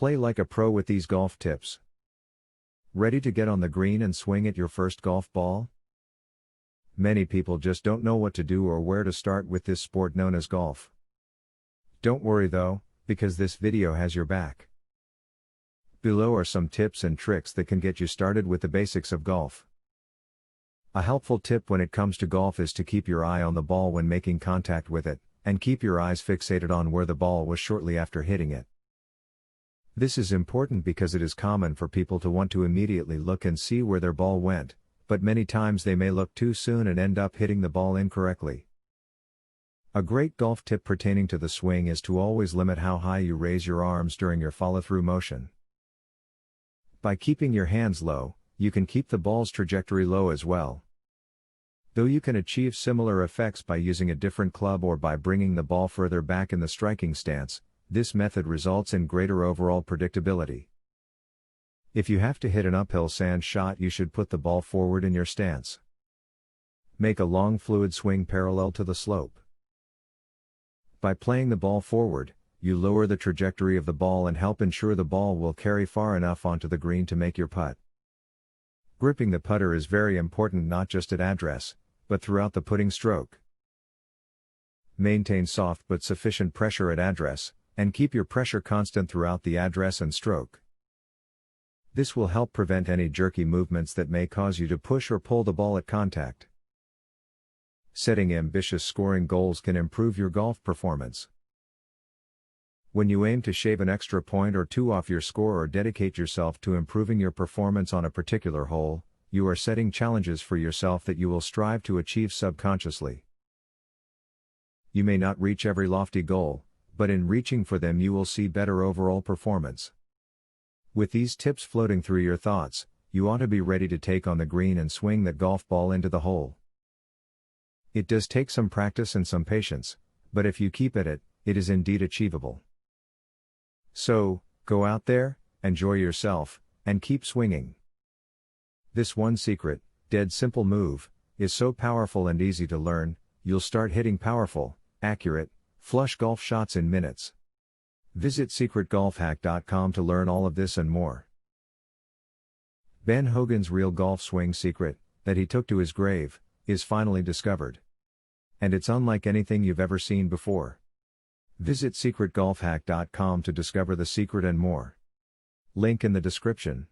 Play like a pro with these golf tips. Ready to get on the green and swing at your first golf ball? Many people just don't know what to do or where to start with this sport known as golf. Don't worry though, because this video has your back. Below are some tips and tricks that can get you started with the basics of golf. A helpful tip when it comes to golf is to keep your eye on the ball when making contact with it, and keep your eyes fixated on where the ball was shortly after hitting it. This is important because it is common for people to want to immediately look and see where their ball went, but many times they may look too soon and end up hitting the ball incorrectly. A great golf tip pertaining to the swing is to always limit how high you raise your arms during your follow-through motion. By keeping your hands low, you can keep the ball's trajectory low as well. Though you can achieve similar effects by using a different club or by bringing the ball further back in the striking stance, this method results in greater overall predictability. If you have to hit an uphill sand shot, you should put the ball forward in your stance. Make a long fluid swing parallel to the slope. By playing the ball forward, you lower the trajectory of the ball and help ensure the ball will carry far enough onto the green to make your putt. Gripping the putter is very important not just at address, but throughout the putting stroke. Maintain soft but sufficient pressure at address, and keep your pressure constant throughout the address and stroke. This will help prevent any jerky movements that may cause you to push or pull the ball at contact. Setting ambitious scoring goals can improve your golf performance. When you aim to shave an extra point or two off your score or dedicate yourself to improving your performance on a particular hole, you are setting challenges for yourself that you will strive to achieve subconsciously. You may not reach every lofty goal, but in reaching for them you will see better overall performance. With these tips floating through your thoughts, you ought to be ready to take on the green and swing that golf ball into the hole. It does take some practice and some patience, but if you keep at it, it is indeed achievable. So, go out there, enjoy yourself, and keep swinging. This one secret, dead simple move, is so powerful and easy to learn, you'll start hitting powerful, accurate, flush golf shots in minutes. Visit secretgolfhack.com to learn all of this and more. Ben Hogan's real golf swing secret, that he took to his grave, is finally discovered. And it's unlike anything you've ever seen before. Visit secretgolfhack.com to discover the secret and more. Link in the description.